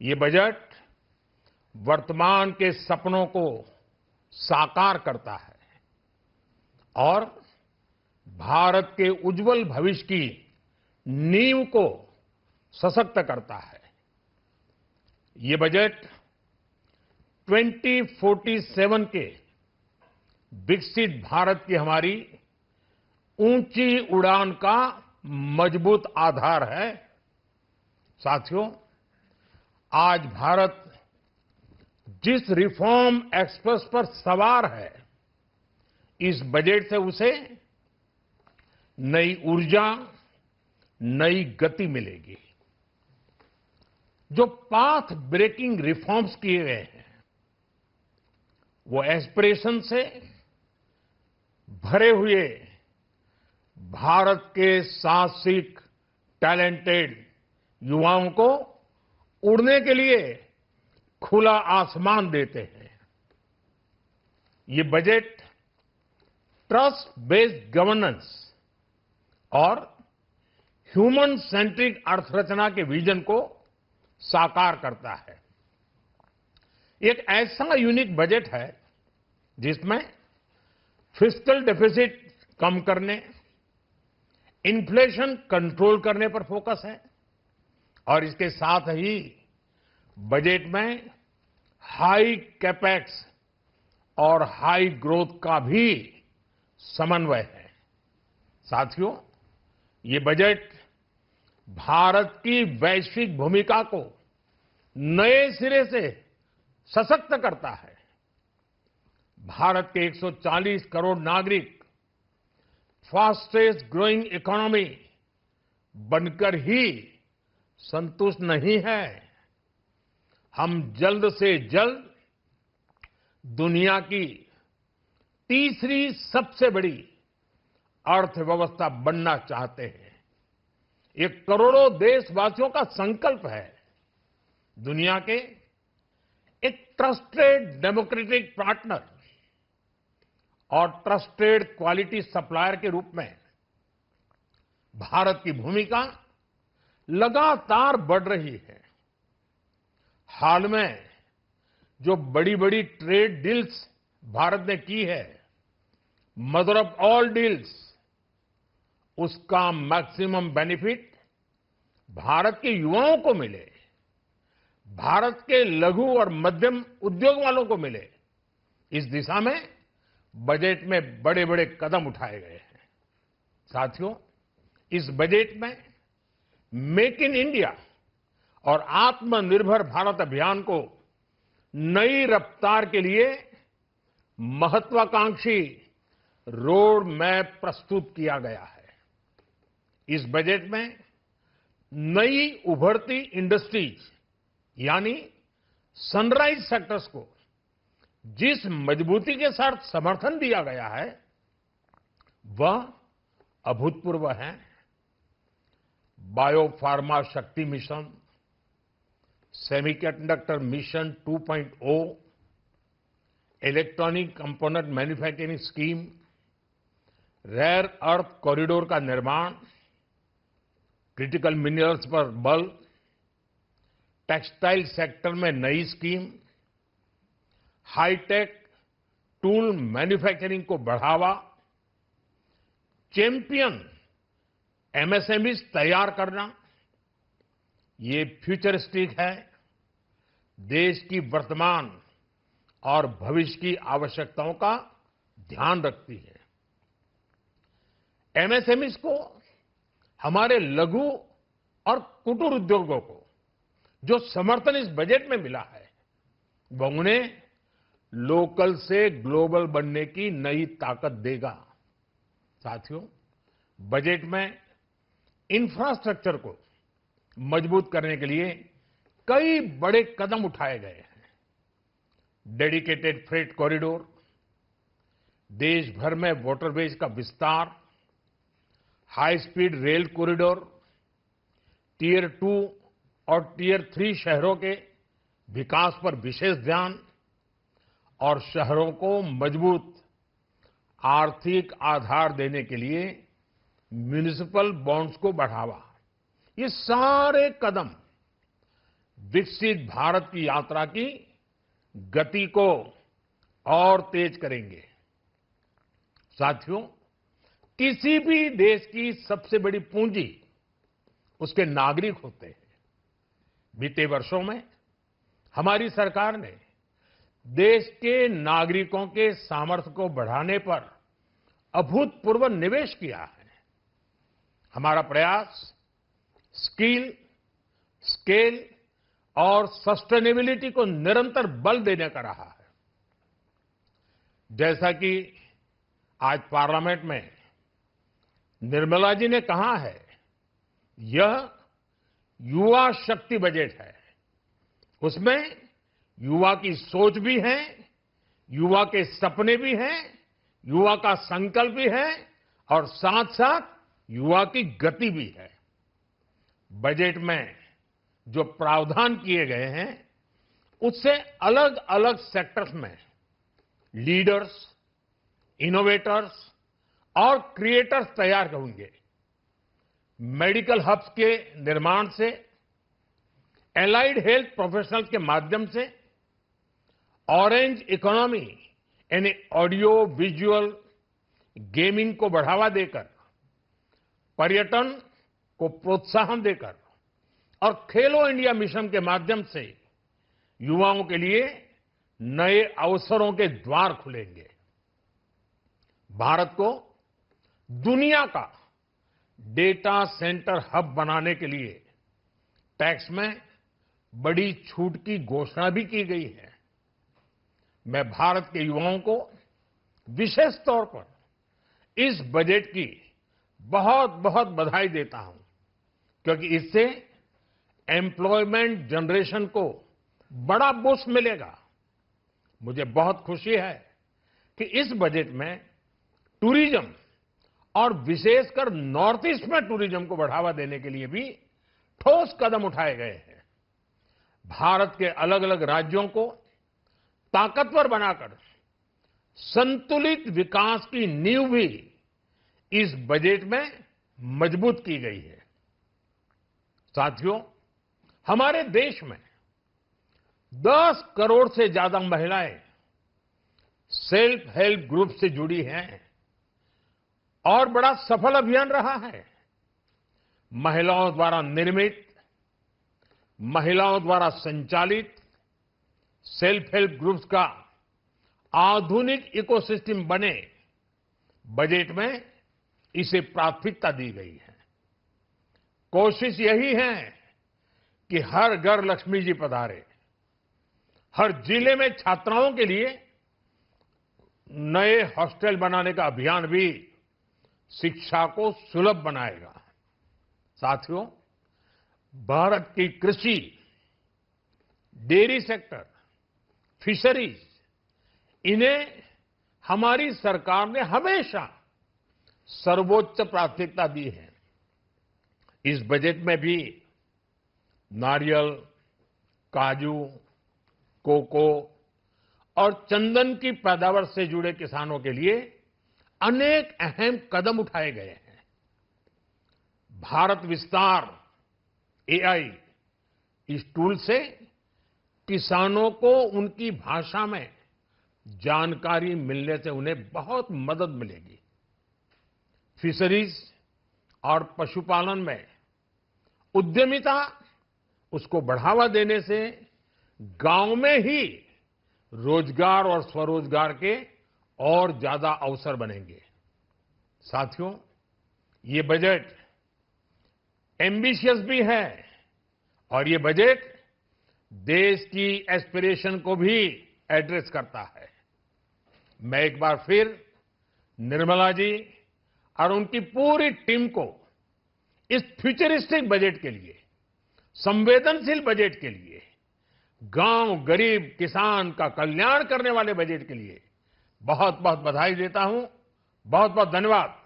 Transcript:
ये बजट वर्तमान के सपनों को साकार करता है और भारत के उज्जवल भविष्य की नींव को सशक्त करता है। ये बजट 2047 के विकसित भारत की हमारी ऊंची उड़ान का मजबूत आधार है। साथियों, आज भारत जिस रिफॉर्म एक्सप्रेस पर सवार है, इस बजट से उसे नई ऊर्जा, नई गति मिलेगी। जो पाथ ब्रेकिंग रिफॉर्म्स किए गए हैं, वो एस्पिरेशन से भरे हुए भारत के साहसिक, टैलेंटेड युवाओं को उड़ने के लिए खुला आसमान देते हैं। ये बजट ट्रस्ट बेस्ड गवर्नेंस और ह्यूमन सेंट्रिक अर्थरचना के विजन को साकार करता है। एक ऐसा यूनिक बजट है जिसमें फिस्कल डेफिसिट कम करने, इन्फ्लेशन कंट्रोल करने पर फोकस है और इसके साथ ही बजट में हाई कैपेक्स और हाई ग्रोथ का भी समन्वय है। साथियों, ये बजट भारत की वैश्विक भूमिका को नए सिरे से सशक्त करता है। भारत के 140 करोड़ नागरिक फास्टेस्ट ग्रोइंग इकोनॉमी बनकर ही संतुष्ट नहीं है। हम जल्द से जल्द दुनिया की तीसरी सबसे बड़ी अर्थव्यवस्था बनना चाहते हैं। ये करोड़ों देशवासियों का संकल्प है। दुनिया के एक ट्रस्टेड डेमोक्रेटिक पार्टनर और ट्रस्टेड क्वालिटी सप्लायर के रूप में भारत की भूमिका लगातार बढ़ रही है। हाल में जो बड़ी-बड़ी ट्रेड डील्स भारत ने की है, मदर ऑफ ऑल डील्स, उसका मैक्सिमम बेनिफिट भारत के युवाओं को मिले, भारत के लघु और मध्यम उद्योग वालों को मिले। इस दिशा में बजट में बड़े-बड़े कदम उठाए गए हैं। साथियों, इस बजट में मेक इन इंडिया और आत्मनिर्भर भारत अभियान को नई रफ्तार के लिए महत्वाकांक्षी रोड मैप प्रस्तुत किया गया है। इस बजट में नई उभरती इंडस्ट्रीज यानी सनराइज सेक्टर्स को जिस मजबूती के साथ समर्थन दिया गया है, वह अभूतपूर्व है। बायोफार्मा शक्ति mission, semiconductor mission 2.0, electronic component manufacturing scheme, rare earth corridor का निर्माण, क्रिटिकल मिनरल्स पर बल, टेक्सटाइल सेक्टर में नई स्कीम, हाईटेक टूल मैन्युफैक्चरिंग को बढ़ावा, चैंपियन एमएसएमईज तैयार करना, ये फ्यूचरिस्टिक है, देश की वर्तमान और भविष्य की आवश्यकताओं का ध्यान रखती है। एमएसएमईज को, हमारे लघु और कुटीर उद्योगों को जो समर्थन इस बजट में मिला है, वह उन्हें लोकल से ग्लोबल बनने की नई ताकत देगा। साथियों, बजट में इंफ्रास्ट्रक्चर को मजबूत करने के लिए कई बड़े कदम उठाए गए हैं। डेडिकेटेड फ्रेट कॉरिडोर, देश भर में वाटरवेज का विस्तार, high speed rail corridor, tier 2 और टियर 3 शहरों के विकास पर विशेष ध्यान और शहरों को मजबूत आर्थिक आधार देने के लिए म्युनिसिपल बॉन्ड्स को बढ़ावा, ये सारे कदम विकसित भारत की यात्रा की गति को और तेज करेंगे। साथियों, किसी भी देश की सबसे बड़ी पूंजी उसके नागरिक होते हैं। बीते वर्षों में हमारी सरकार ने देश के नागरिकों के सामर्थ्य को बढ़ाने पर अभूतपूर्व निवेश किया है। हमारा प्रयास स्किल, स्केल और सस्टेनेबिलिटी को निरंतर बल देने का रहा है। जैसा कि आज पार्लियामेंट में निर्मला जी ने कहा है, यह युवा शक्ति बजट है। उसमें युवा की सोच भी है, युवा के सपने भी हैं, युवा का संकल्प भी है और साथ साथ युवा की गति भी है। बजट में जो प्रावधान किए गए हैं, उससे अलग अलग सेक्टर्स में लीडर्स, इनोवेटर्स और क्रिएटर्स तैयार होंगे। मेडिकल हब्स के निर्माण से, एलाइड हेल्थ प्रोफेशनल्स के माध्यम से, ऑरेंज इकोनॉमी यानी ऑडियो विजुअल गेमिंग को बढ़ावा देकर, पर्यटन को प्रोत्साहन देकर और खेलो इंडिया मिशन के माध्यम से युवाओं के लिए नए अवसरों के द्वार खुलेंगे। भारत को दुनिया का डेटा सेंटर हब बनाने के लिए टैक्स में बड़ी छूट की घोषणा भी की गई है। मैं भारत के युवाओं को विशेष तौर पर इस बजट की बहुत बहुत बधाई देता हूं, क्योंकि इससे एम्प्लॉयमेंट जनरेशन को बड़ा बूस्ट मिलेगा। मुझे बहुत खुशी है कि इस बजट में टूरिज्म और विशेषकर नॉर्थ ईस्ट में टूरिज्म को बढ़ावा देने के लिए भी ठोस कदम उठाए गए हैं। भारत के अलग अलग राज्यों को ताकतवर बनाकर संतुलित विकास की नींव भी इस बजट में मजबूत की गई है। साथियों, हमारे देश में 10 करोड़ से ज्यादा महिलाएं सेल्फ हेल्प ग्रुप से जुड़ी हैं और बड़ा सफल अभियान रहा है। महिलाओं द्वारा निर्मित, महिलाओं द्वारा संचालित सेल्फ हेल्प ग्रुप्स का आधुनिक इकोसिस्टम बने, बजट में इसे प्राथमिकता दी गई है। कोशिश यही है कि हर घर लक्ष्मी जी पधारे। हर जिले में छात्राओं के लिए नए हॉस्टल बनाने का अभियान भी शिक्षा को सुलभ बनाएगा। साथियों, भारत की कृषि, डेयरी सेक्टर, फिशरीज, इन्हें हमारी सरकार ने हमेशा सर्वोच्च प्राथमिकता दी है। इस बजट में भी नारियल, काजू, कोको और चंदन की पैदावार से जुड़े किसानों के लिए अनेक अहम कदम उठाए गए हैं। भारत विस्तार एआई, इस टूल से किसानों को उनकी भाषा में जानकारी मिलने से उन्हें बहुत मदद मिलेगी। फिशरीज और पशुपालन में उद्यमिता, उसको बढ़ावा देने से गांव में ही रोजगार और स्वरोजगार के और ज्यादा अवसर बनेंगे। साथियों, ये बजट एम्बिशियस भी है और ये बजट देश की एस्पिरेशन को भी एड्रेस करता है। मैं एक बार फिर निर्मला जी और उनकी पूरी टीम को इस फ्यूचरिस्टिक बजट के लिए, संवेदनशील बजट के लिए, गांव, गरीब, किसान का कल्याण करने वाले बजट के लिए बहुत बहुत बधाई देता हूं। बहुत बहुत धन्यवाद।